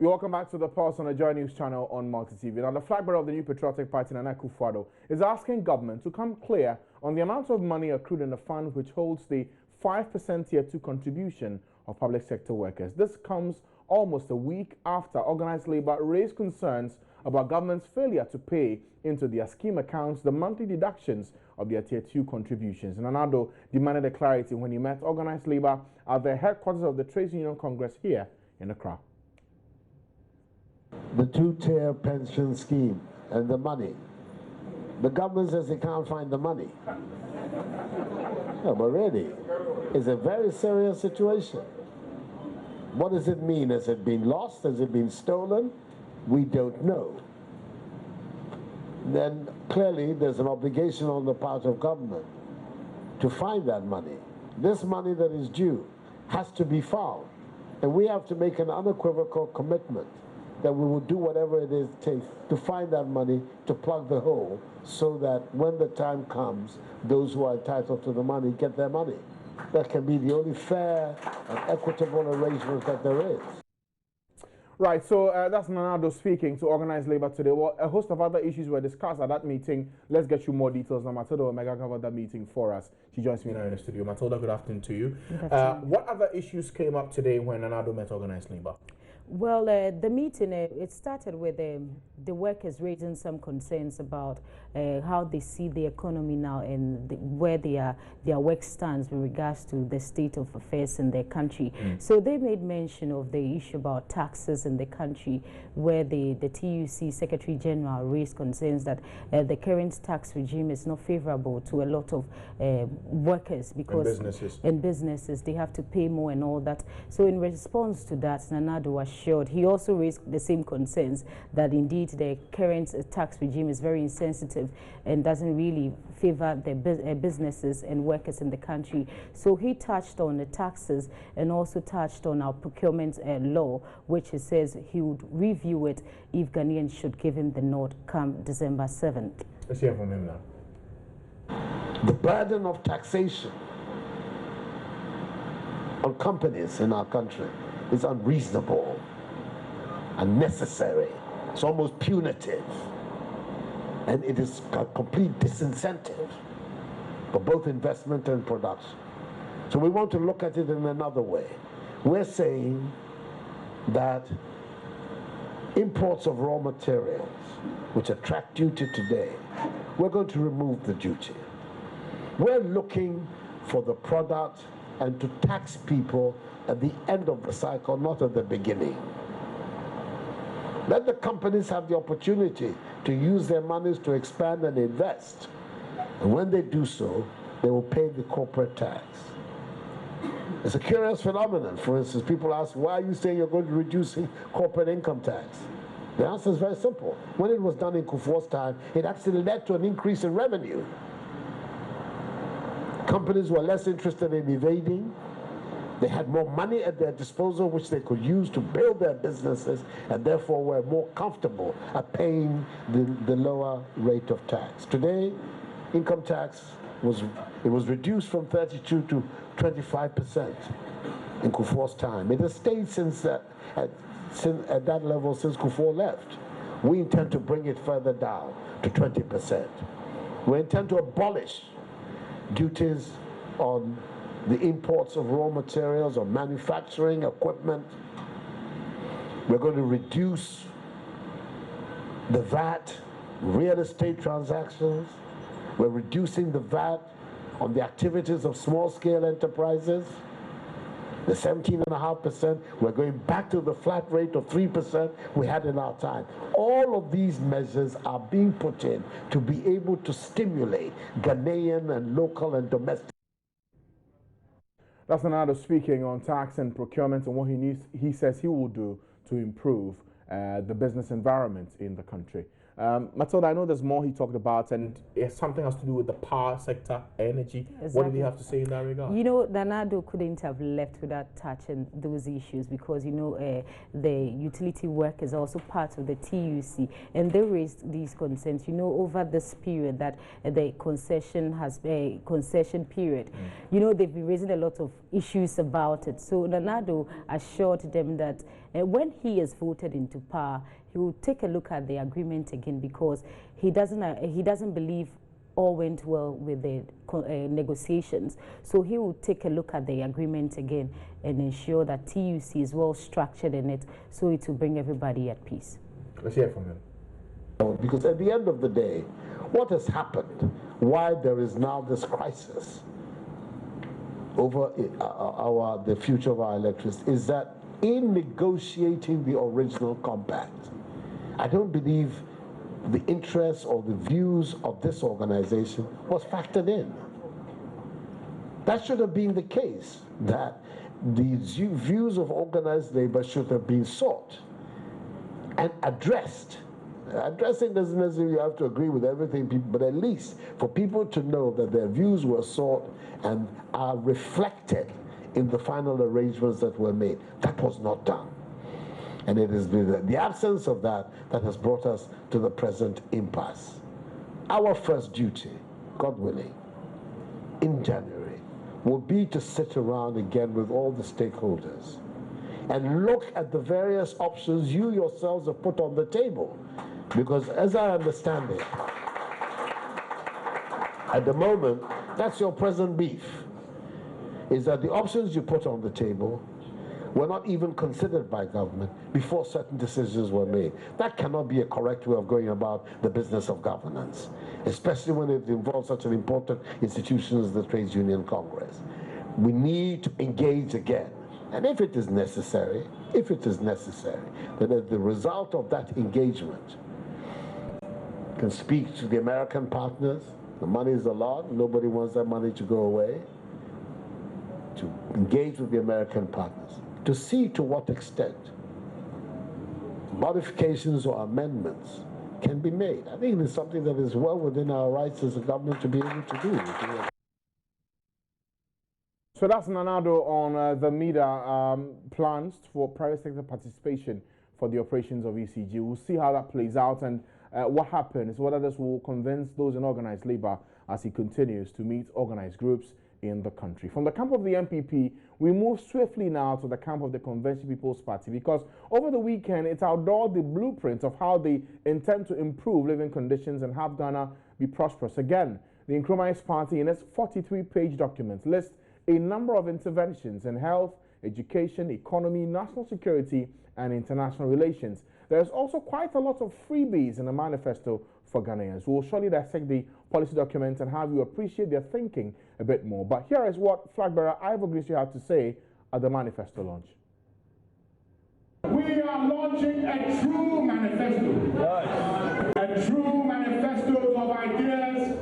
Welcome back to the Pulse on the Joy News channel on Multi TV. Now, the flag bearer of the new patriotic party, Akufo-Addo, is asking government to come clear on the amount of money accrued in the fund which holds the 5% Tier 2 contribution of public sector workers. This comes almost a week after organized labor raised concerns about government's failure to pay into their scheme accounts the monthly deductions of their Tier 2 contributions. And Addo demanded a clarity when he met organized labor at the headquarters of the Trades Union Congress here in Accra. The two-tier pension scheme and the money. The government says they can't find the money. No, but really, it's a very serious situation. What does it mean? Has it been lost? Has it been stolen? We don't know. Then clearly there's an obligation on the part of government to find that money. This money that is due has to be found. And we have to make an unequivocal commitment that we will do whatever it is takes to find that money, to plug the hole, so that when the time comes, those who are entitled to the money get their money. That can be the only fair and equitable arrangement that there is. Right, so that's Addo speaking to organized labor today. Well, a host of other issues were discussed at that meeting. Let's get you more details. Now, Matilda Omega covered that meeting for us. She joins me now in the studio. Matilda, good afternoon to you. Good afternoon. What other issues came up today when Addo met organized labor? Well, the meeting, it started with the workers raising some concerns about how they see the economy now and where their work stands with regards to the state of affairs in their country. So they made mention of the issue about taxes in the country, where the TUC Secretary General raised concerns that the current tax regime is not favorable to a lot of workers because in businesses they have to pay more and all that. So in response to that, Nanado assured, he also raised the same concerns that indeed the current tax regime is very insensitive and doesn't really favor the businesses and workers in the country. So he touched on the taxes and also touched on our procurement law, which he says he would review it if Ghanaians should give him the nod come December 7th. Let's hear from him now. The burden of taxation on companies in our country is unreasonable, unnecessary. It's almost punitive. And it is a complete disincentive for both investment and production. So we want to look at it in another way. We're saying that imports of raw materials, which attract duty today, we're going to remove the duty. We're looking for the product and to tax people at the end of the cycle, not at the beginning. Let the companies have the opportunity to use their monies to expand and invest. And when they do so, they will pay the corporate tax. It's a curious phenomenon. For instance, people ask, why are you saying you're going to reduce corporate income tax? The answer is very simple. When it was done in Kufuor's time, it actually led to an increase in revenue. Companies were less interested in evading. They had more money at their disposal, which they could use to build their businesses, and therefore were more comfortable at paying the lower rate of tax. Today, income tax was reduced from 32 to 25% in Kufuor's time. It has stayed at that level since Kufuor left. We intend to bring it further down to 20%. We intend to abolish duties on the imports of raw materials or manufacturing equipment. We're going to reduce the VAT, real estate transactions. We're reducing the VAT on the activities of small-scale enterprises. The 17.5%, we're going back to the flat rate of 3% we had in our time. All of these measures are being put in to be able to stimulate Ghanaian and local and domestic. That's Addo speaking on tax and procurement and what he says he will do to improve the business environment in the country. Matilda, I know there's more he talked about, and something has to do with the power sector, energy. Exactly. What did he have to say in that regard? You know, Nana-Addo couldn't have left without touching those issues because, you know, the utility work is also part of the TUC, and they raised these concerns, you know, over this period that the concession has a concession period. You know, they've been raising a lot of issues about it. So Nana-Addo assured them that when he is voted into power, he will take a look at the agreement again because he doesn't believe all went well with the negotiations. So he will take a look at the agreement again and ensure that TUC is well structured in it, so it will bring everybody at peace. Let's hear from him. Because at the end of the day, what has happened, why there is now this crisis over the future of our electricity, is that in negotiating the original compact, I don't believe the interests or the views of this organization was factored in. That should have been the case, that the views of organized labor should have been sought and addressed. Addressing doesn't necessarily have to agree with everything, but at least for people to know that their views were sought and are reflected in the final arrangements that were made. That was not done. And it is the absence of that that has brought us to the present impasse. Our first duty, God willing, in January, will be to sit around again with all the stakeholders and look at the various options you yourselves have put on the table. Because as I understand it, at the moment, that's your present beef, is that the options you put on the table were not even considered by government before certain decisions were made. That cannot be a correct way of going about the business of governance, especially when it involves such an important institution as the Trades Union Congress. We need to engage again. And if it is necessary, then as the result of that engagement can speak to the American partners. The money is a lot, nobody wants that money to go away. To engage with the American partners, to see to what extent modifications or amendments can be made. I think it's something that is well within our rights as a government to be able to do. So that's Nana-Addo on the MEDA plans for private sector participation for the operations of ECG. We'll see how that plays out and what happens, whether this will convince those in organized labor as he continues to meet organized groups in the country. From the camp of the MPP, we move swiftly now to the camp of the Convention People's Party, because over the weekend it outdoored the blueprint of how they intend to improve living conditions and have Ghana be prosperous again. The Nkrumah's party, in its 43-page document, lists a number of interventions in health, education, economy, national security, and international relations. There's also quite a lot of freebies in the manifesto for Ghanaians. We'll surely dissect the policy documents and have you appreciate their thinking a bit more. But here is what Flag Bearer Akufo-Addo had to say at the manifesto launch. We are launching a true manifesto. A true manifesto of ideas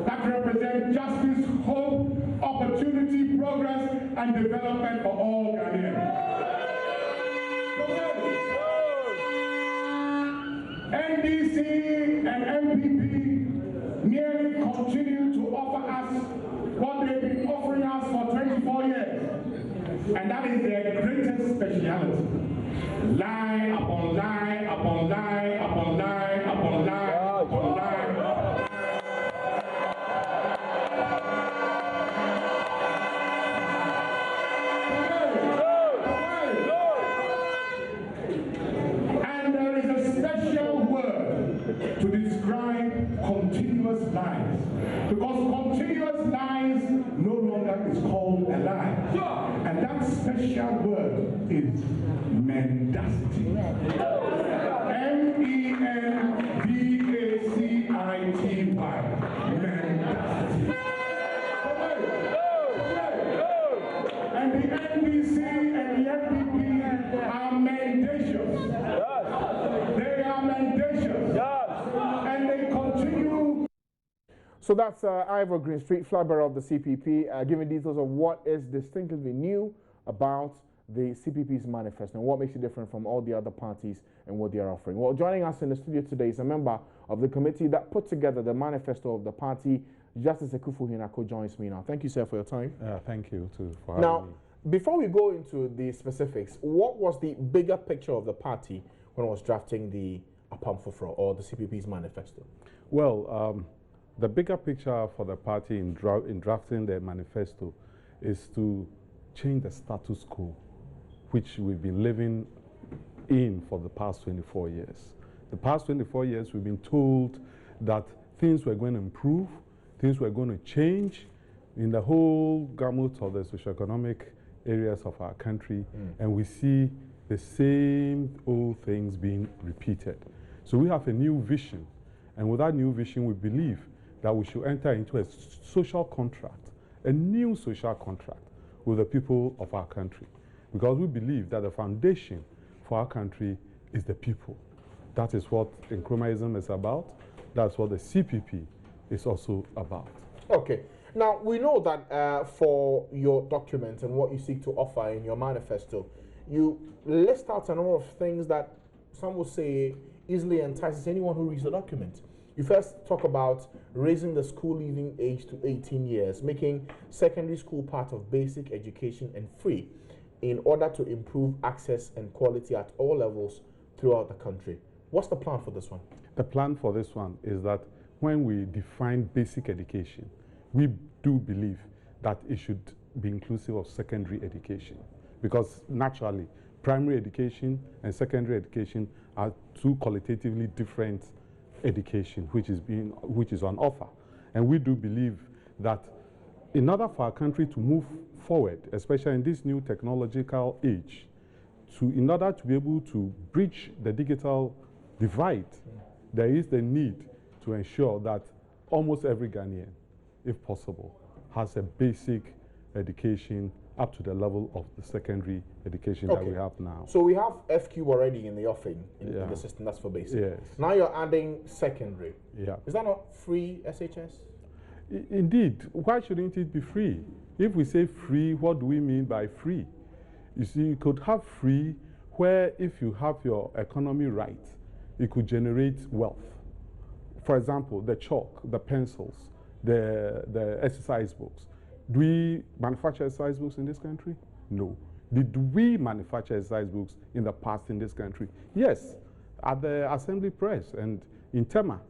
that represent justice, hope, opportunity, progress, and development for all Ghanaians. NDC and MPP merely continue to offer us what they've been offering us for 24 years. And that is their greatest speciality. Lie upon lie upon lie upon lie upon lie upon lie. And there is a special word to describe continuous lies. Because continuous lies no longer is called a lie. And that special word is mendacity. MENDACITY. Mendacity. And the NDC and the MPP are mendacious. They are mendacious. And they continue. So that's Ivor Greenstreet, flag bearer of the CPP, giving details of what is distinctively new about the CPP's manifesto and what makes it different from all the other parties and what they are offering. Well, joining us in the studio today is a member of the committee that put together the manifesto of the party. Justice Akufo-Addo joins me now. Thank you, sir, for your time. Thank you, too, for having me. Now, before we go into the specifics, what was the bigger picture of the party when it was drafting the Apam-Foforo or the CPP's manifesto? Well, the bigger picture for the party in drafting the manifesto is to change the status quo, which we've been living in for the past 24 years. The past 24 years, we've been told that things were going to improve, things were going to change in the whole gamut of the socioeconomic areas of our country, and we see the same old things being repeated. So we have a new vision, and with that new vision, we believe that we should enter into a social contract, a new social contract with the people of our country, because we believe that the foundation for our country is the people. That is what Nkrumahism is about. That's what the CPP is also about. Okay. Now, we know that for your document and what you seek to offer in your manifesto, you list out a number of things that some will say easily entices anyone who reads the document. You first talk about raising the school leaving age to 18 years, making secondary school part of basic education and free in order to improve access and quality at all levels throughout the country. What's the plan for this one? The plan for this one is that when we define basic education, we do believe that it should be inclusive of secondary education, because naturally, primary education and secondary education are two qualitatively different education which is on offer. And we do believe that in order for our country to move forward, especially in this new technological age, in order to be able to bridge the digital divide, there is the need to ensure that almost every Ghanaian, if possible, has a basic education up to the level of the secondary education that we have now. So we have FQ already in the offering in the system. That's for basic. Yes. Now you're adding secondary. Yeah. Is that not free SHS? Indeed. Why shouldn't it be free? If we say free, what do we mean by free? You see, you could have free where if you have your economy right, it could generate wealth. For example, the chalk, the pencils, the exercise books. Do we manufacture exercise books in this country? No. Did we manufacture exercise books in the past in this country? Yes, at the Assembly Press and in Tema.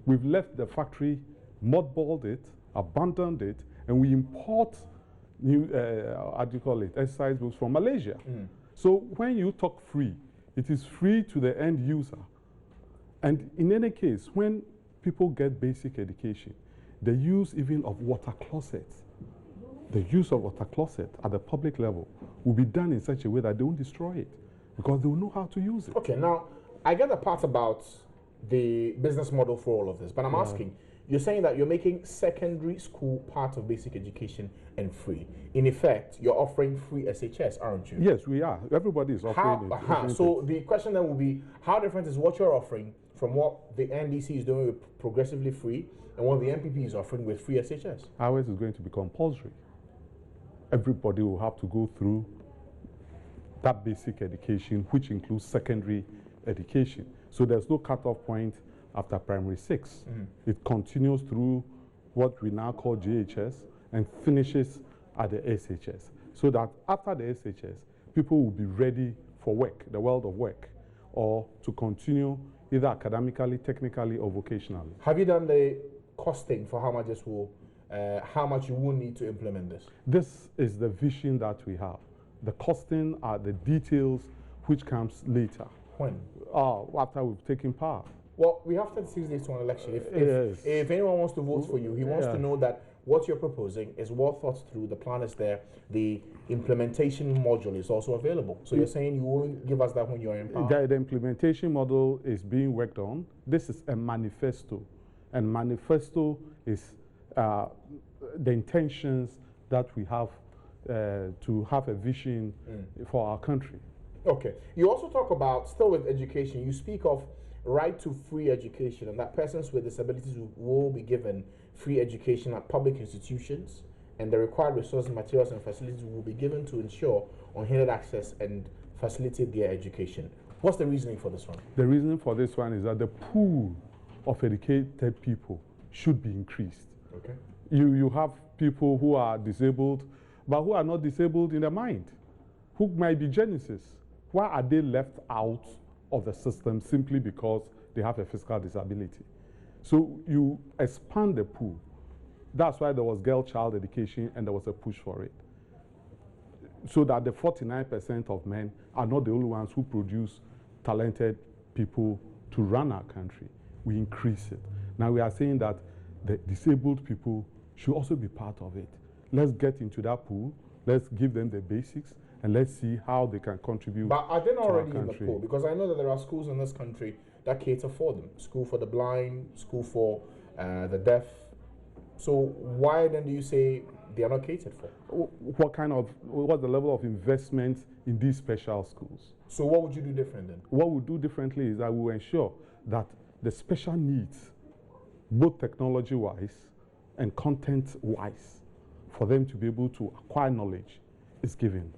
We've left the factory, mothballed it, abandoned it, and we import new, exercise books from Malaysia. So when you talk free, it is free to the end user. And in any case, when people get basic education, the use even of water closets, the use of water closet at the public level will be done in such a way that they won't destroy it, because they will know how to use it. Okay, now I get the part about the business model for all of this, but I'm asking, you're saying that you're making secondary school part of basic education and free. In effect, you're offering free SHS, aren't you? Yes, we are. Everybody is offering it. So the question then will be, how different is what you're offering from what the NDC is doing with progressively free and what the MPP is offering with free SHS? Ours is going to be compulsory. Everybody will have to go through that basic education, which includes secondary education. So there's no cutoff point after primary 6. It continues through what we now call JHS and finishes at the SHS. So that after the SHS, people will be ready for work, the world of work, or to continue either academically, technically, or vocationally. Have you done the costing for how much this will, how much you will need to implement this? This is the vision that we have. The costing are the details which comes later. When? After we've taken power. Well, we have 36 days to an election. If anyone wants to vote for you, he wants to know that what you're proposing is well thought through, the plan is there, the implementation module is also available. So you're saying you won't give us that when you're in power? The implementation model is being worked on. This is a manifesto, and manifesto is the intentions that we have to have a vision for our country. Okay. You also talk about, still with education, you speak of right to free education and that persons with disabilities will be given free education at public institutions and the required resources, materials, and facilities will be given to ensure unhindered access and facilitate their education. What's the reasoning for this one? The reason for this one is that the pool of educated people should be increased. Okay. You have people who are disabled, but who are not disabled in their mind, who might be geniuses. Why are they left out of the system simply because they have a physical disability? So you expand the pool. That's why there was girl child education and there was a push for it. So that the 49% of men are not the only ones who produce talented people to run our country. We increase it. Now we are saying that the disabled people should also be part of it. Let's get into that pool, let's give them the basics, and let's see how they can contribute. But are they not to our already in the country. pool? Because I know that there are schools in this country that cater for them. School for the blind, school for the deaf. So why then do you say they are not catered for? What's the level of investment in these special schools? So what would you do different then? What we do differently is that we will ensure that the special needs, both technology-wise and content-wise, for them to be able to acquire knowledge is given.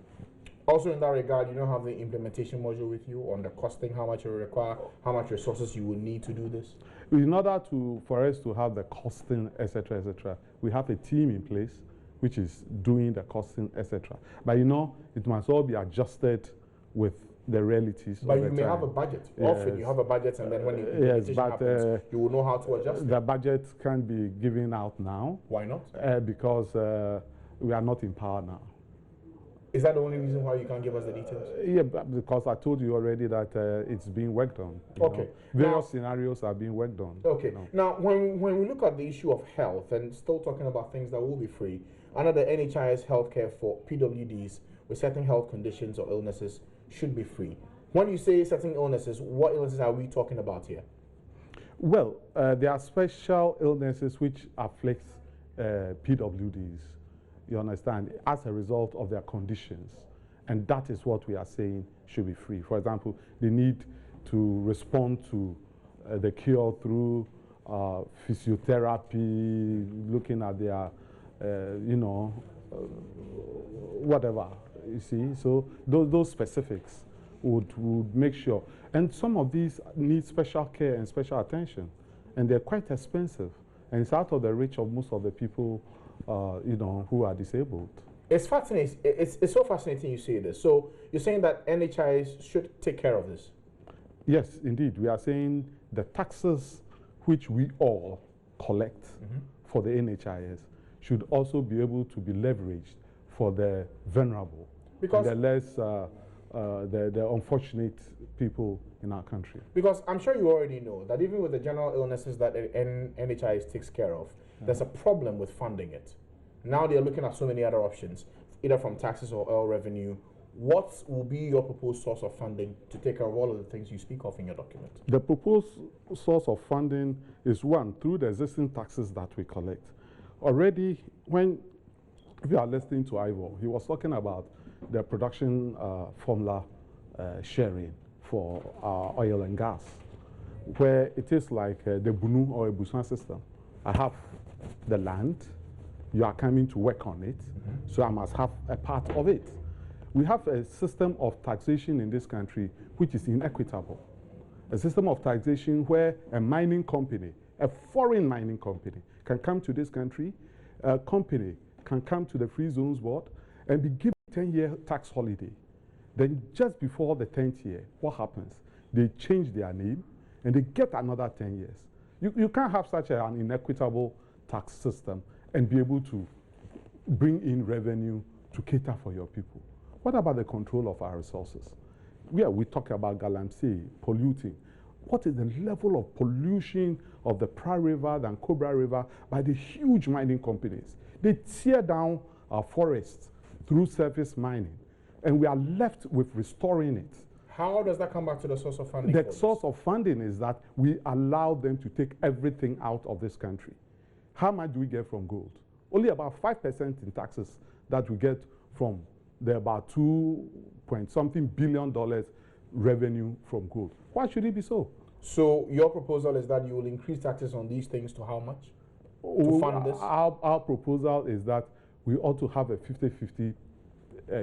Also in that regard, you don't have the implementation module with you on the costing, how much it will require, how much resources you will need to do this? In order for us to have the costing, etc., we have a team in place which is doing the costing, etc. But you know, it must all be adjusted with the realities. But of you the may time. have a budget. Yes. Often you have a budget, and then when the Yes, implementation but happens, you will know how to adjust it. the budget can't be given out now. Why not? Because we are not in power now. Is that the only reason why you can't give us the details? Yeah, but because I told you already that it's being worked on. Okay. Know. Various scenarios are being worked on. Okay. You know. Now, when we look at the issue of health and still talking about things that will be free, under the NHIS healthcare for PWDs with certain health conditions or illnesses should be free. When you say certain illnesses, what illnesses are we talking about here? Well, there are special illnesses which afflict PWDs, you understand, as a result of their conditions. And that is what we are saying should be free. For example, they need to respond to the cure through physiotherapy, looking at their, whatever, you see. So those specifics would make sure. And some of these need special care and special attention. And they're quite expensive. And it's out of the reach of most of the people, who are disabled. It's fascinating. It's so fascinating you say this. So you're saying that NHIS should take care of this? Yes, indeed. We are saying the taxes which we all collect for the NHIS should also be able to be leveraged for the vulnerable, because and the less, the unfortunate people in our country. Because I'm sure you already know that even with the general illnesses that NHIS takes care of, there's a problem with funding it. Now they're looking at so many other options, either from taxes or oil revenue. What will be your proposed source of funding to take care of all of the things you speak of in your document? The proposed source of funding is one, through the existing taxes that we collect. Already, if you are listening to Ivor, he was talking about the production formula sharing for oil and gas, where it is like the Bunu or a Busan system. I have the land, you are coming to work on it, so I must have a part of it. We have a system of taxation in this country which is inequitable. A system of taxation where a mining company, a foreign mining company, can come to this country, a company can come to the Free Zones Board and be given a 10-year tax holiday. Then just before the 10th year, what happens? They change their name and they get another 10 years. You can't have such an inequitable tax system and be able to bring in revenue to cater for your people. What about the control of our resources? We talk about galamsey, polluting. What is the level of pollution of the Pra River and Cobra River by the huge mining companies? They tear down our forests through surface mining, and we are left with restoring it. How does that come back to the source of funding? The source of funding is that we allow them to take everything out of this country. How much do we get from gold? Only about 5% in taxes that we get from the about $2.something billion revenue from gold. Why should it be so? So your proposal is that you will increase taxes on these things to how much? To fund this? Our proposal is that we ought to have a 50-50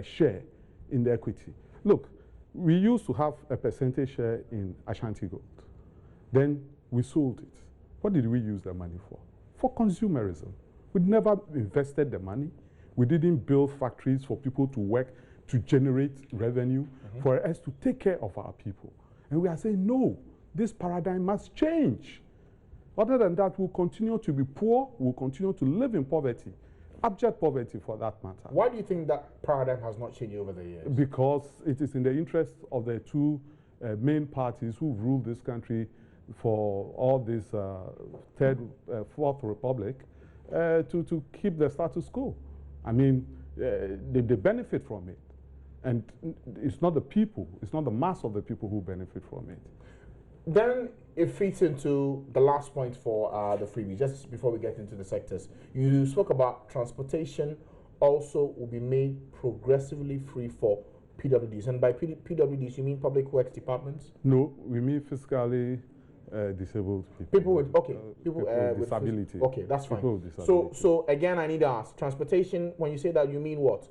share in the equity. Look, we used to have a percentage share in Ashanti Gold. Then we sold it. What did we use the money for? For consumerism. We never invested the money. We didn't build factories for people to work, to generate revenue, for us to take care of our people. And we are saying, no, this paradigm must change. Other than that, we'll continue to be poor, we'll continue to live in poverty, abject poverty for that matter. Why do you think that paradigm has not changed over the years? Because it is in the interest of the two main parties who ruled this country for all this Fourth Republic to keep the status quo. I mean, they benefit from it. And it's not the people, it's not the mass of the people who benefit from it. Then it fits into the last point for the freebie, just before we get into the sectors. You spoke about transportation also will be made progressively free for PWDs. And by PWDs, you mean public works departments? No, we mean physically disabled people. People with, okay, people with disability. Okay, that's fine. People with disability. So again, I need to ask, transportation, when you say that, you mean what?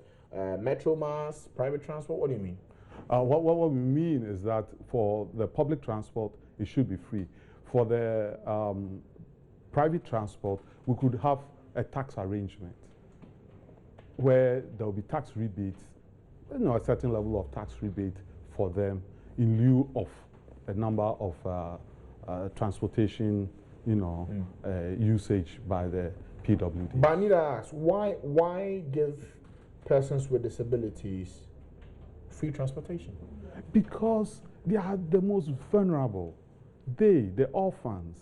Metro mass, private transport, what do you mean? What we mean is that for the public transport, it should be free. For the private transport, we could have a tax arrangement where there will be tax rebates, a certain level of tax rebate for them in lieu of a number of transportation, usage by the PWD. But I need to ask, why give persons with disabilities free transportation? Because they are the most vulnerable. The orphans,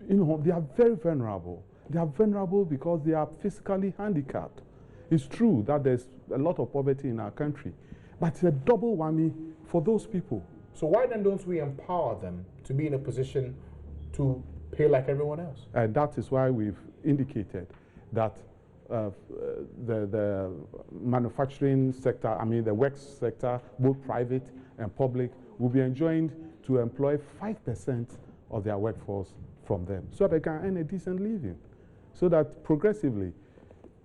they are very vulnerable. They are vulnerable because they are physically handicapped. It's true that there's a lot of poverty in our country, but it's a double whammy for those people. So why then don't we empower them to be in a position to pay like everyone else? And that is why we've indicated that the manufacturing sector, the works sector, both private and public, will be enjoined to employ 5% of their workforce from them so they can earn a decent living. So that progressively,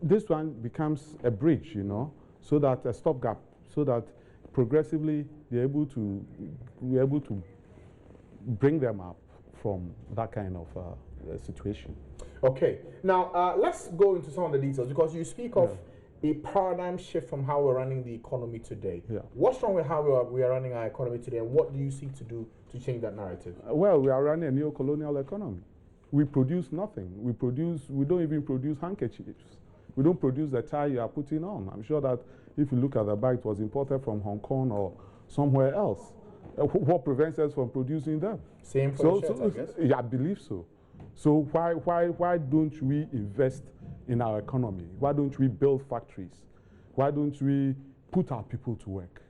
this one becomes a bridge, so that a stopgap, so that progressively they're able to bring them up from that kind of situation. Okay, now let's go into some of the details, because you speak of a paradigm shift from how we're running the economy today. Yeah. What's wrong with how we are running our economy today, and what do you seek to do to change that narrative? Well, we are running a neo-colonial economy. We produce nothing. We don't even produce handkerchiefs. We don't produce the tie you are putting on. I'm sure that if you look at the bag, it was imported from Hong Kong or somewhere else. What prevents us from producing them? Same for the shirts, I guess? Yeah, I believe so. So why don't we invest in our economy? Why don't we build factories? Why don't we put our people to work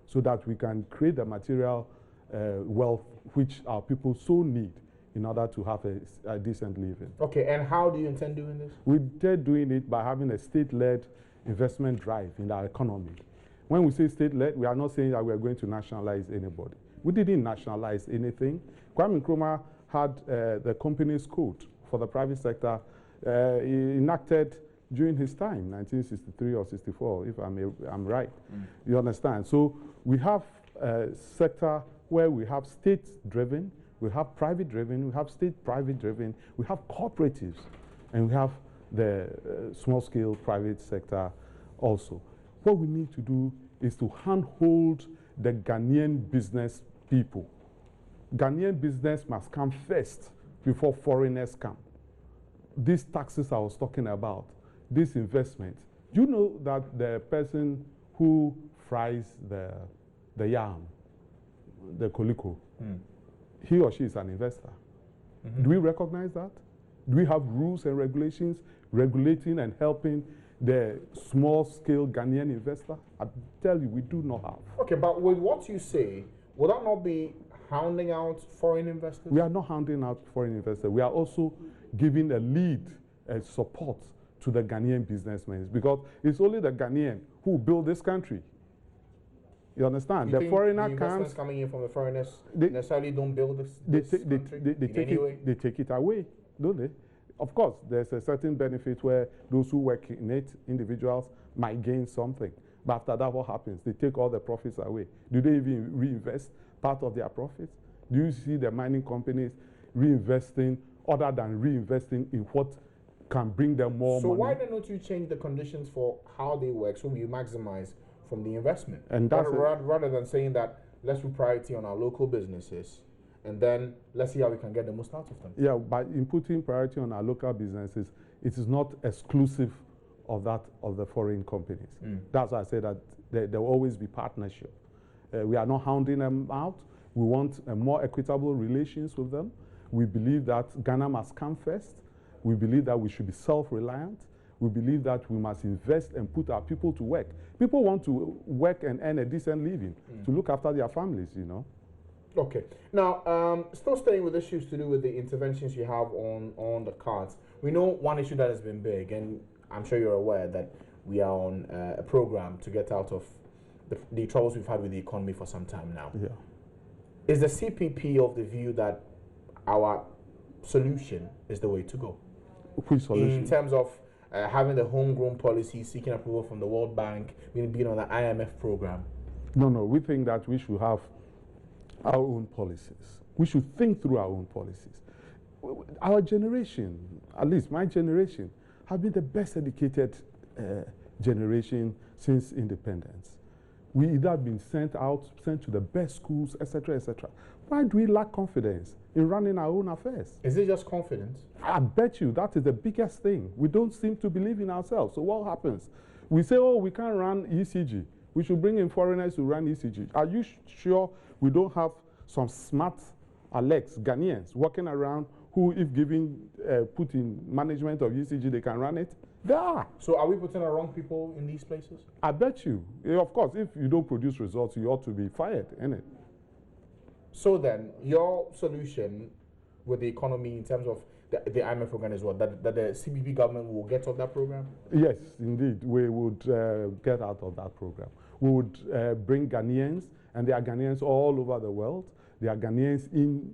so that we can create the material wealth which our people so need in order to have a decent living? Okay, and how do you intend doing this? We intend doing it by having a state-led investment drive in our economy. When we say state-led, we are not saying that we are going to nationalize anybody. We didn't nationalize anything. Kwame Nkrumah had the company's code for the private sector enacted during his time, 1963 or 64, if I'm right. You understand? So we have a sector where we have state-driven, we have private-driven, we have state-private-driven, we have cooperatives, and we have the small-scale private sector also. What we need to do is to handhold the Ghanaian business people. Ghanaian business must come first before foreigners come. These taxes I was talking about, this investment. Do you know that the person who fries the yam, the koliko, he or she is an investor? Do we recognize that? Do we have rules and regulations regulating and helping the small-scale Ghanaian investor? I tell you, we do not have. Okay, but with what you say, would that not be hounding out foreign investors? We are not hounding out foreign investors. We are also giving a lead and support to the Ghanaian businessmen, because it's only the Ghanaian who build this country. You understand? You the foreigner the investments coming in from the foreigners necessarily don't build this country in any way? They take it away, don't they? Of course, there's a certain benefit where those who work in it, individuals, might gain something. But after that, what happens? They take all the profits away. Do they even reinvest part of their profits? Do you see the mining companies reinvesting other than reinvesting in what can bring them more money? So why don't you change the conditions for how they work so you maximize from the investment? And that's rather than saying that let's put priority on our local businesses and then let's see how we can get the most out of them. Yeah, by putting priority on our local businesses, it is not exclusive of that of the foreign companies. That's why I say that there will always be partnership. We are not hounding them out. We want more equitable relations with them. We believe that Ghana must come first. We believe that we should be self-reliant. We believe that we must invest and put our people to work. People want to work and earn a decent living to look after their families, you know. Okay. Now, still staying with issues to do with the interventions you have on the cards. We know one issue that has been big, and I'm sure you're aware that we are on a program to get out of the troubles we've had with the economy for some time now. Yeah. Is the CPP of the view that our solution is the way to go? Which solution? In terms of having the homegrown policy, seeking approval from the World Bank, being on the IMF program? No, we think that we should have our own policies. We should think through our own policies. Our generation, at least my generation, have been the best educated generation since independence. We either been sent to the best schools, etc., etc. Why do we lack confidence in running our own affairs? Is it just confidence? I bet you that is the biggest thing. We don't seem to believe in ourselves. So what happens? We say, oh, we can't run ECG. We should bring in foreigners to run ECG. Are you sure we don't have some smart Alex Ghanaians walking around who, if given, put in management of ECG, they can run it? There are. So are we putting the wrong people in these places? I bet you. Of course, if you don't produce results, you ought to be fired, innit? So then, your solution with the economy in terms of the IMF program is what? That the CPP government will get off that program? Yes, indeed. We would get out of that program. We would bring Ghanaians, and there are Ghanaians all over the world. There are Ghanaians in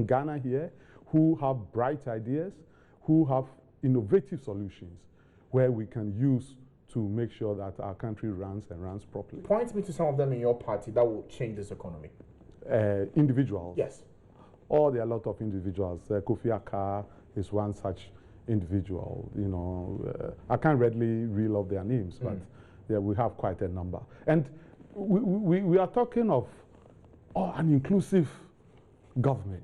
Ghana here who have bright ideas, who have innovative solutions where we can use to make sure that our country runs and runs properly. Point me to some of them in your party that will change this economy. Individuals? Yes. Oh, there are a lot of individuals. Kofi-Addo is one such individual. You know, I can't readily reel off their names, but yeah, we have quite a number. And we are talking of an inclusive government.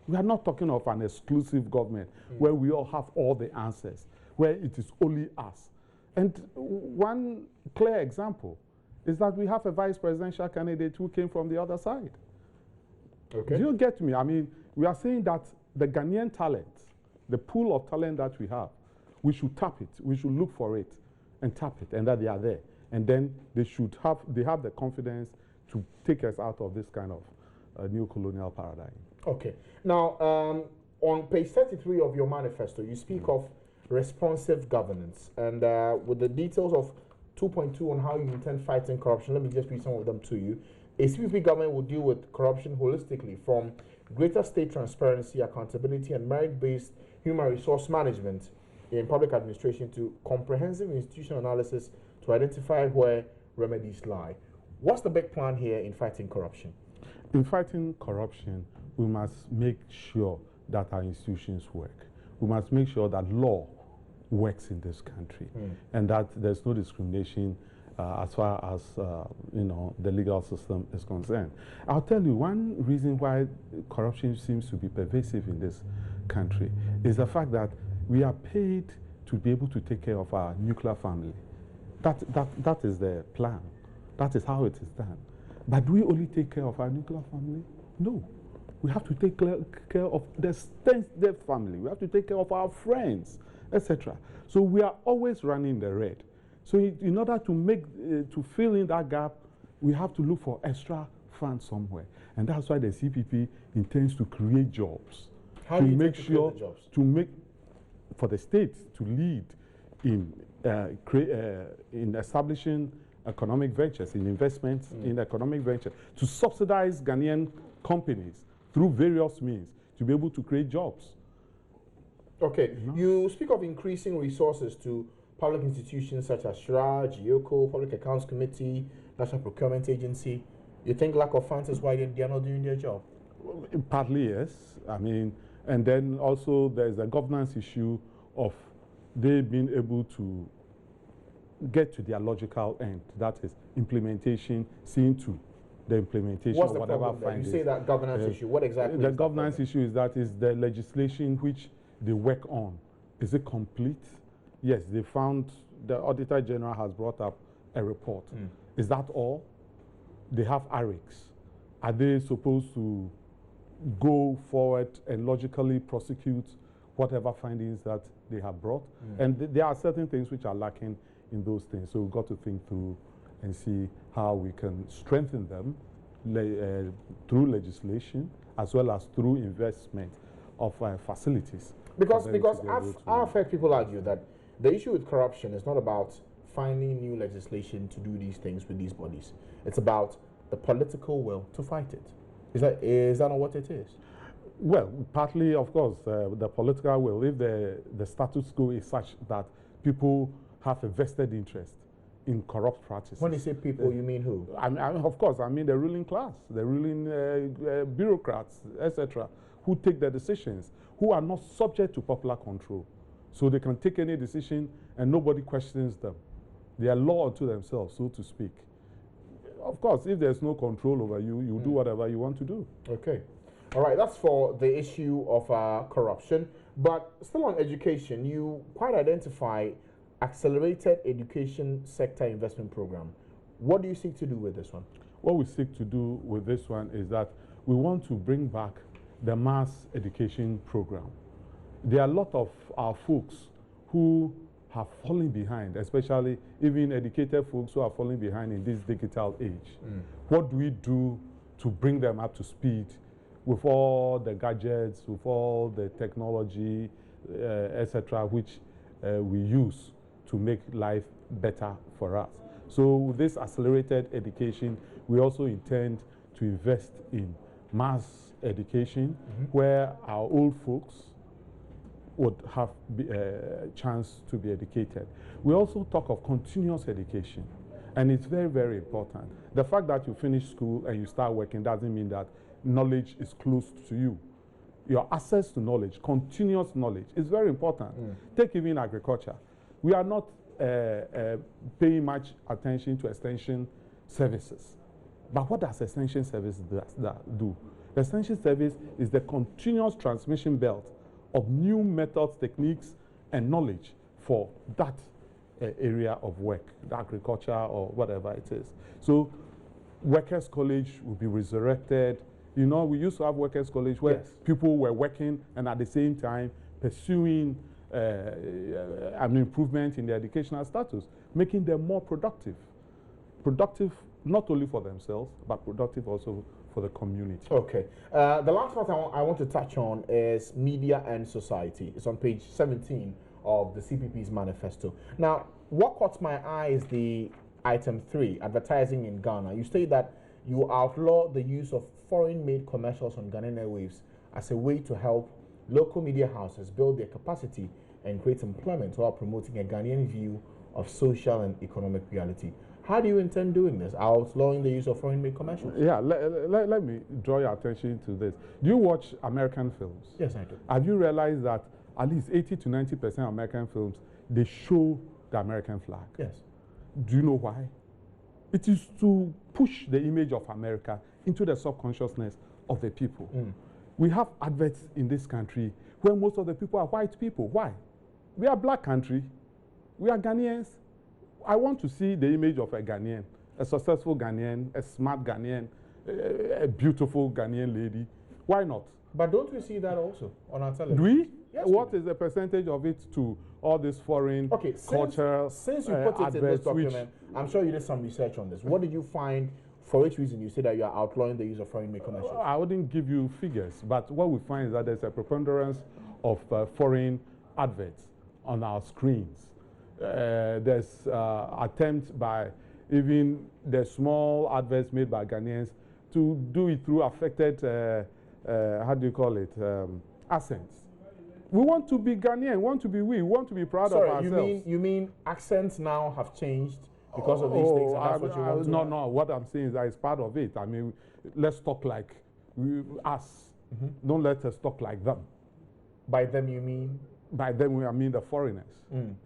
We are not talking of an exclusive government where we all have all the answers, where it is only us. And one clear example is that we have a vice presidential candidate who came from the other side. Okay. Do you get me? I mean, we are saying that the Ghanaian talent, the pool of talent that we have, we should tap it, we should look for it and tap it, and that they are there. And then they have the confidence to take us out of this kind of new colonial paradigm. Okay. Now, on page 33 of your manifesto, you speak of responsive governance, and with the details of 2.2 on how you intend fighting corruption, let me just read some of them to you. A CPP government will deal with corruption holistically, from greater state transparency, accountability, and merit-based human resource management in public administration to comprehensive institutional analysis to identify where remedies lie. What's the big plan here in fighting corruption? In fighting corruption, we must make sure that our institutions work. We must make sure that law works in this country and that there's no discrimination as far as the legal system is concerned. I'll tell you, one reason why corruption seems to be pervasive in this country is the fact that we are paid to be able to take care of our nuclear family. That is the plan. That is how it is done. But do we only take care of our nuclear family? No. We have to take care of the extended family. We have to take care of our friends, etc. So we are always running the red. So in order to fill in that gap, we have to look for extra funds somewhere. And that's why the CPP intends to create jobs. How do you make sure the jobs? To make, for the state to lead in establishing economic ventures, in investments in economic ventures, to subsidize Ghanaian companies through various means to be able to create jobs. Okay, you speak of increasing resources to public institutions such as SHRA, GEOCO, Public Accounts Committee, National Procurement Agency. You think lack of funds is why they're not doing their job? Partly, yes. I mean, and then also there's a governance issue of they being able to get to their logical end. That is implementation, seeing to the implementation What's of the whatever problem there? findings. You say that governance issue. What exactly The is governance issue is that is the legislation which they work on. Is it complete? Yes, they found the Auditor General has brought up a report. Is that all? They have ARICs. Are they supposed to go forward and logically prosecute whatever findings that they have brought? And there are certain things which are lacking in those things. So we've got to think through and see how we can strengthen them through legislation as well as through investment of facilities. Because I've heard people argue that the issue with corruption is not about finding new legislation to do these things with these bodies. It's about the political will to fight it. Is that not what it is? Well, partly, of course, the political will. If the status quo is such that people have a vested interest in corrupt practices. When you say people, you mean who? Of course, I mean the ruling class, the ruling bureaucrats, etc., who take the decisions, who are not subject to popular control. So they can take any decision and nobody questions them. They are law unto themselves, so to speak. Of course, if there's no control over you, you do whatever you want to do. Okay. All right, that's for the issue of corruption. But still on education, you quite identify accelerated education sector investment program. What do you seek to do with this one? What we seek to do with this one is that we want to bring back the mass education program. There are a lot of our folks who have fallen behind, especially even educated folks who are falling behind in this digital age. What do we do to bring them up to speed with all the gadgets, with all the technology, etc., which we use to make life better for us? So with this accelerated education, we also intend to invest in mass education, where our old folks would have a chance to be educated. We also talk of continuous education, and it's very, very important. The fact that you finish school and you start working doesn't mean that knowledge is close to you. Your access to knowledge, continuous knowledge, is very important. Take even agriculture. We are not paying much attention to extension services. But what does extension service do? The extension service is the continuous transmission belt of new methods, techniques, and knowledge for that area of work, the agriculture or whatever it is. So Workers' College will be resurrected. You know, we used to have Workers' College where people were working and at the same time pursuing an improvement in their educational status, making them more productive. Productive not only for themselves, but productive also for the community. Okay. The last part I want to touch on is media and society. It's on page 17 of the CPP's manifesto. Now, what caught my eye is the item 3, advertising in Ghana. You state that you outlaw the use of foreign-made commercials on Ghanaian airwaves as a way to help local media houses build their capacity and create employment while promoting a Ghanaian view of social and economic reality. How do you intend doing this, outlawing the use of foreign-made commercials? Yeah, let me draw your attention to this. Do you watch American films? Yes, I do. Have you realized that at least 80 to 90% of American films, they show the American flag? Yes. Do you know why? It is to push the image of America into the subconsciousness of the people. We have adverts in this country where most of the people are white people. Why? We are a black country. We are Ghanaians. I want to see the image of a Ghanaian, a successful Ghanaian, a smart Ghanaian, a beautiful Ghanaian lady. Why not? But don't we see that also on our television? Do we? Yes, what is the percentage of it to all this foreign culture? Since you put it in this document, I'm sure you did some research on this. What did you find? For which reason you say that you are outlawing the use of foreign-made commercials? I wouldn't give you figures, but what we find is that there's a preponderance of foreign adverts on our screens. There's attempts by even the small adverts made by Ghanaians to do it through affected, how do you call it, accents. We want to be Ghanaian, we want to be proud of ourselves. Sorry, you mean accents now have changed because of these things, and that's what you want to No, no, what I'm saying is that it's part of it. I mean, let's talk like us. Don't let us talk like them. By them, you mean? By them, I mean the foreigners.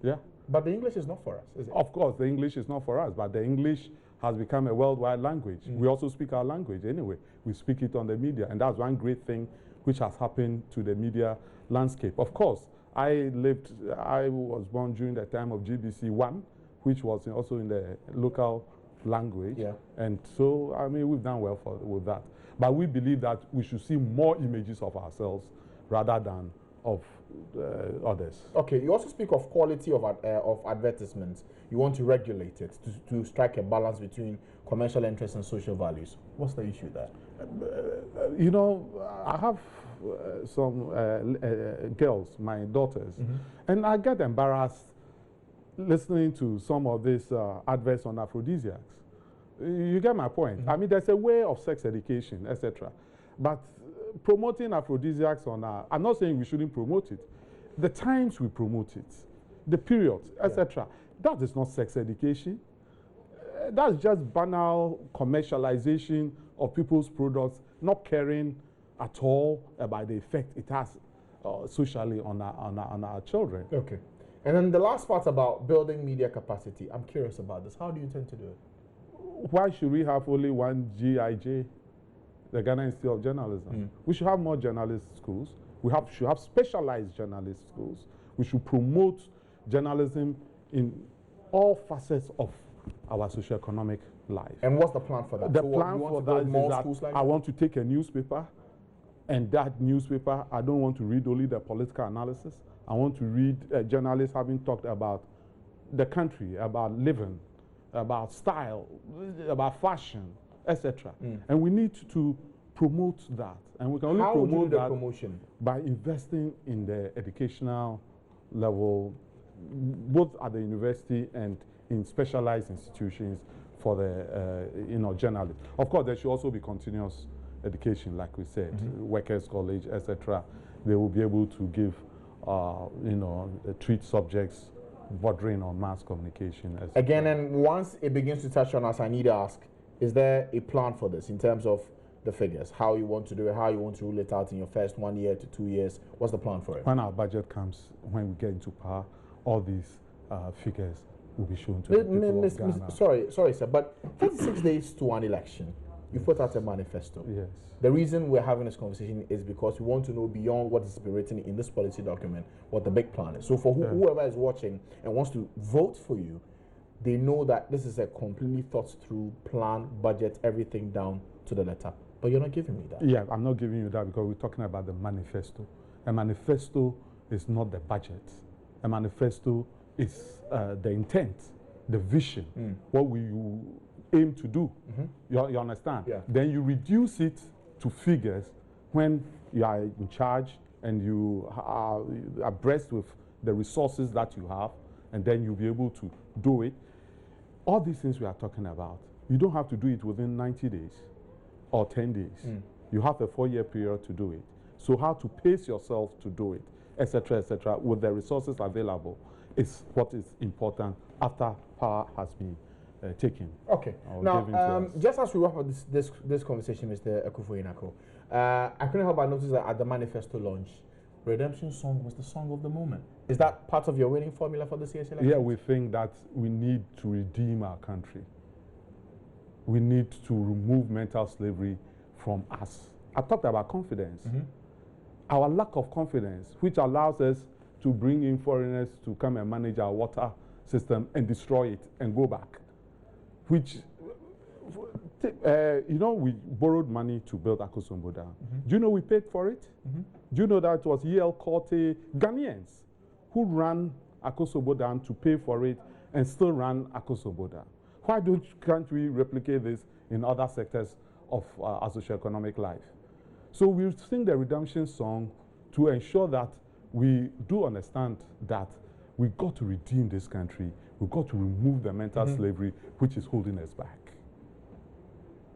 Yeah. But the English is not for us, is it? Of course, the English is not for us, but the English has become a worldwide language. We also speak our language anyway. We speak it on the media, and that's one great thing which has happened to the media landscape. Of course, I was born during the time of GBC1, which was also in the local language. Yeah. And so, I mean, we've done well with that. But we believe that we should see more images of ourselves rather than of others. Okay, you also speak of quality of advertisements. You want to regulate it to strike a balance between commercial interests and social values. What's the issue there? You know, I have some girls, my daughters, and I get embarrassed listening to some of these adverts on aphrodisiacs. You get my point. I mean, there's a way of sex education, etc. But promoting aphrodisiacs on I'm not saying we shouldn't promote it. The times we promote it, the periods, etc. That is not sex education. That's just banal commercialization of people's products, not caring at all about the effect it has socially on our children. Okay. And then the last part about building media capacity. I'm curious about this. How do you intend to do it? Why should we have only one GIJ, the Ghana Institute of Journalism? We should have more journalist schools. We should have specialized journalist schools. We should promote journalism in all facets of our socioeconomic life. And what's the plan for that? The plan for that is that I want to take a newspaper, and that newspaper, I don't want to read only the political analysis. I want to read journalists having talked about the country, about living, about style, about fashion, etc. And we need to promote that. And we can only promote that by investing in the educational level, both at the university and in specialized institutions for the journalists. Of course, there should also be continuous education, like we said, workers' college, etc. They will be able to give, treat subjects bordering on mass communication. Again, and once it begins to touch on us, I need to ask, is there a plan for this in terms of the figures, how you want to do it, how you want to rule it out in your first 1 year to 2 years? What's the plan for it? When our budget comes, when we get into power, all these figures will be shown to the people of Ghana. Sorry, sir, but 36 days to an election, you put out a manifesto. Yes. The reason we're having this conversation is because we want to know beyond what is written in this policy document what the big plan is. So for whoever is watching and wants to vote for you, they know that this is a completely thought through plan, budget, everything down to the letter. But you're not giving me that. Yeah, I'm not giving you that because we're talking about the manifesto. A manifesto is not the budget. A manifesto is the intent, the vision, what you aim to do. You understand? Yeah. Then you reduce it to figures when you are in charge and you are abreast with the resources that you have, and then you'll be able to do it. All these things we are talking about, you don't have to do it within 90 days or 10 days. You have a 4-year period to do it. So how to pace yourself to do it, etc., with the resources available is what is important after power has been taken. Okay. Now, just as we wrap up this conversation, Mr. Akufo-Addo, I couldn't help but notice that at the manifesto launch, Redemption Song was the song of the moment. Is that part of your winning formula for this year's election? Yeah, we think that we need to redeem our country. We need to remove mental slavery from us. I talked about confidence. Our lack of confidence, which allows us to bring in foreigners to come and manage our water system and destroy it and go back. Which, we borrowed money to build Akosombo Dam. Do you know we paid for it? Do you know that it was E.L. Korte Ghanaians who ran Akosombo Dam to pay for it and still ran Akosombo Dam? Why can't we replicate this in other sectors of our socioeconomic life? So we sing the redemption song to ensure that we do understand that we've got to redeem this country. We've got to remove the mental slavery which is holding us back.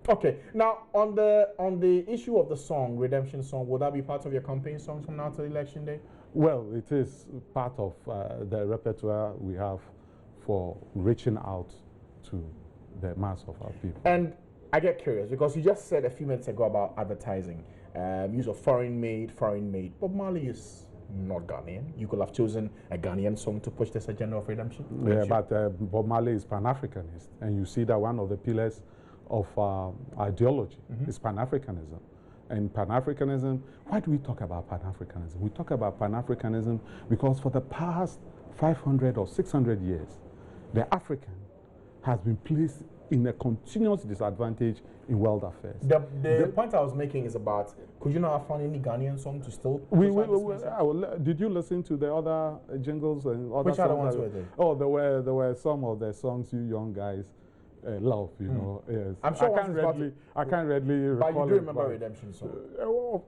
Okay. Now, on the issue of the song, redemption song, will that be part of your campaign songs from now to election day? Well, it is part of the repertoire we have for reaching out to the mass of our people. And I get curious because you just said a few minutes ago about advertising, use of foreign made. Bob Marley is not Ghanaian. You could have chosen a Ghanaian song to push this agenda of redemption. Yeah, but Bob Marley is Pan-Africanist, and you see that one of the pillars of ideology is Pan-Africanism. And Pan-Africanism, why do we talk about Pan-Africanism? We talk about Pan-Africanism because for the past 500 or 600 years, the African has been placed in a continuous disadvantage in world affairs. The point I was making is about, could you not have found any Ghanaian song to still did you listen to the other jingles and other Which songs? other ones were there? Oh, there were some of the songs you young guys love, you know. Yes. I'm sure I can't readily recall. But you do remember Redemption song?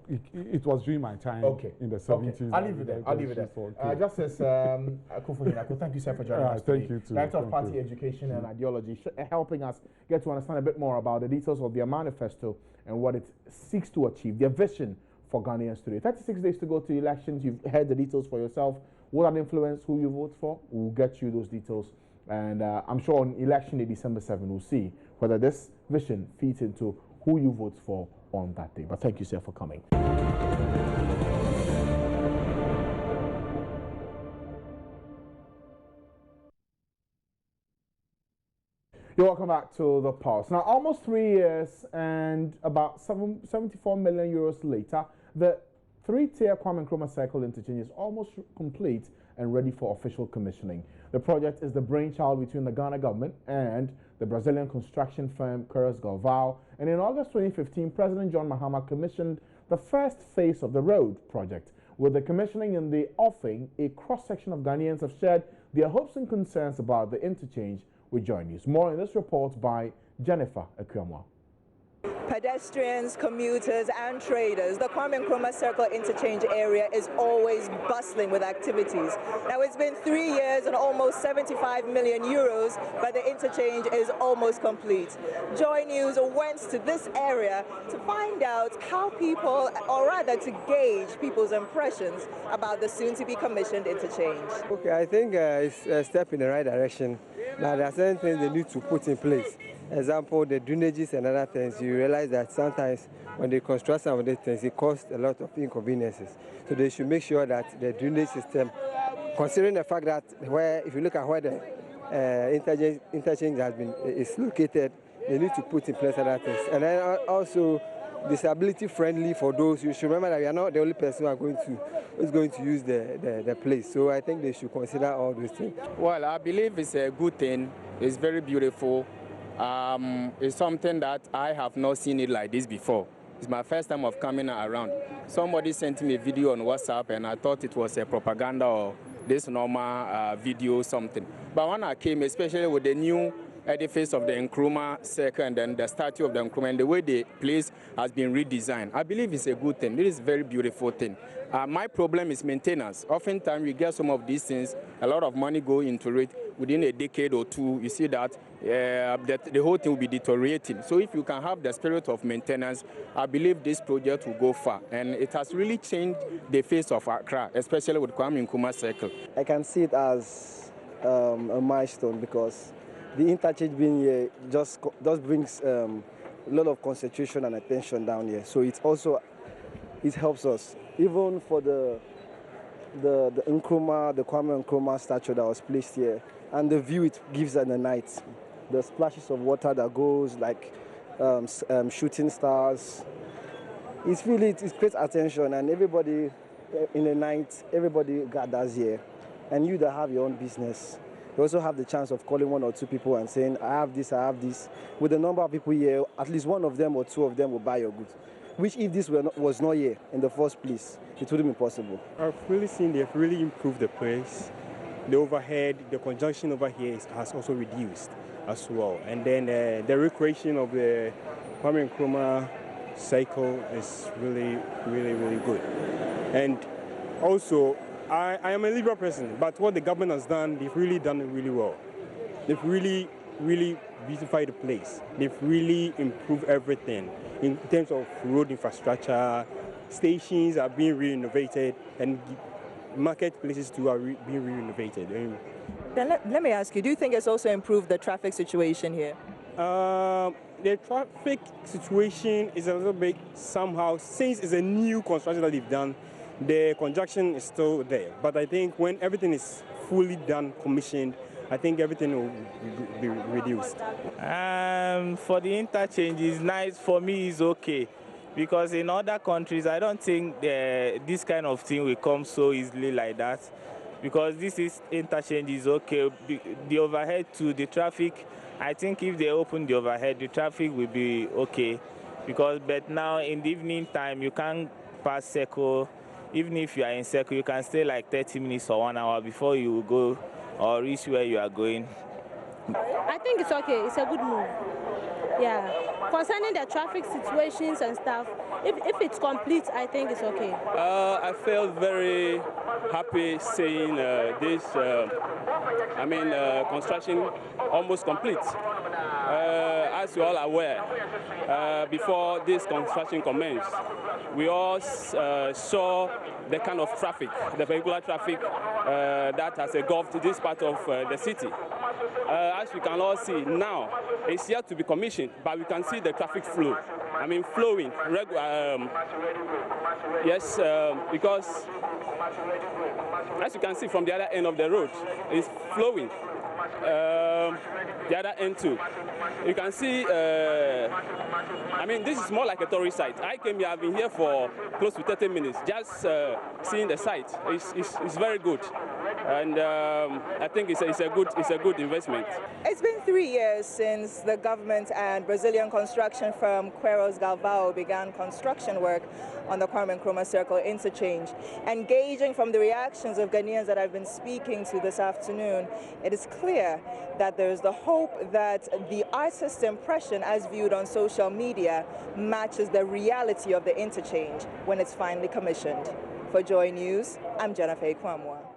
It was during my time in the 70s. Okay. I'll leave it there. Just as Akufo-Addo, thank you, sir, for joining us today. Thank you, too. Director of Party Education and Ideology, helping us get to understand a bit more about the details of their manifesto and what it seeks to achieve, their vision for Ghanaians today. 36 days to go to elections. You've heard the details for yourself. Will that influence who you vote for? We'll get you those details. And I'm sure on election day, December 7, we'll see whether this vision feeds into who you vote for on that day. But thank you, sir, for coming. You're welcome back to The Pulse. Now, almost 3 years and about 74 million euros later, the three-tier Kwame Nkrumah Circle interchange is almost complete and ready for official commissioning. The project is the brainchild between the Ghana government and the Brazilian construction firm Queiroz Galvão, and in August 2015, President John Mahama commissioned the first phase of the road project. With the commissioning in the offing, a cross-section of Ghanaians have shared their hopes and concerns about the interchange with Joy News. More in this report by Jennifer Akuamwa. Pedestrians, commuters and traders, the Kwame Nkrumah Circle interchange area is always bustling with activities. Now it's been 3 years and almost 75 million euros, but the interchange is almost complete. Joy News went to this area to find out how people, or rather to gauge people's impressions about the soon-to-be commissioned interchange. Okay, I think it's a step in the right direction. Now there are certain things they need to put in place. Example, the drainages and other things. You realize that sometimes when they construct some of these things, it causes a lot of inconveniences. So they should make sure that the drainage system, considering the fact that if you look at where the interchange is located, they need to put in place other things. And then also disability friendly for those. You should remember that we are not the only person who's going to use the place. So I think they should consider all these things. Well, I believe it's a good thing. It's very beautiful. It's something that I have not seen it like this before. It's my first time of coming around. Somebody sent me a video on WhatsApp and I thought it was a propaganda or this normal video something. But when I came, especially with the new edifice of the Nkrumah Circle and then the statue of the Nkrumah and the way the place has been redesigned, I believe it's a good thing. It is a very beautiful thing. My problem is maintenance. Oftentimes we get some of these things, a lot of money go into it. Within a decade or two, you see that the whole thing will be deteriorating. So if you can have the spirit of maintenance, I believe this project will go far. And it has really changed the face of Accra, especially with Kwame Nkrumah Circle. I can see it as a milestone because the interchange being here just brings a lot of concentration and attention down here. So it helps us. Even for the Nkrumah, the Kwame Nkrumah statue that was placed here, and the view it gives at the night, the splashes of water that goes like shooting stars. It creates attention, and everybody in the night, everybody gathers here. And you that have your own business, you also have the chance of calling one or two people and saying, I have this. With the number of people here, at least one of them or two of them will buy your goods. Which if this was not here in the first place, it wouldn't be possible. I've really seen they've really improved the place. The overhead, the conjunction over here has also reduced as well. And then the recreation of the Kwame Nkrumah Circle is really, really, really good. And also, I am a liberal person, but what the government has done, they've really done it really well. They've really, really beautified the place. They've really improved everything in terms of road infrastructure. Stations are being renovated, and marketplaces too are being renovated. Then let me ask you, do you think it's also improved the traffic situation here? The traffic situation is a little bit somehow, since it's a new construction that they've done, the congestion is still there. But I think when everything is fully done, commissioned, I think everything will be reduced. For the interchange, it's nice. For me, it's okay. Because in other countries, I don't think this kind of thing will come so easily like that. Because this interchange is okay. The overhead to the traffic, I think if they open the overhead, the traffic will be okay. But now in the evening time, you can't pass Circle. Even if you are in Circle, you can stay like 30 minutes or 1 hour before you go or reach where you are going. I think it's okay. It's a good move. Yeah. Concerning the traffic situations and stuff, if it's complete, I think it's okay. I felt very happy seeing this, construction almost complete. As you're all aware, before this construction commenced, we all saw the kind of traffic, the vehicular traffic that has engulfed this part of the city. As we can all see now, it's yet to be commissioned, but we can see the traffic flow. Flowing. Yes, because as you can see from the other end of the road, it's flowing. The other end too. You can see, this is more like a tourist site. I came here, I've been here for close to 30 minutes, just seeing the site. It's very good. And I think it's a good investment. It's been 3 years since the government and Brazilian construction firm Queiroz Galvão began construction work on the Kwame Nkrumah Circle interchange. And gauging from the reactions of Ghanaians that I've been speaking to this afternoon, it is clear that there's the hope that the artist's impression as viewed on social media matches the reality of the interchange when it's finally commissioned. For Joy News, I'm Jennifer Kwamwa.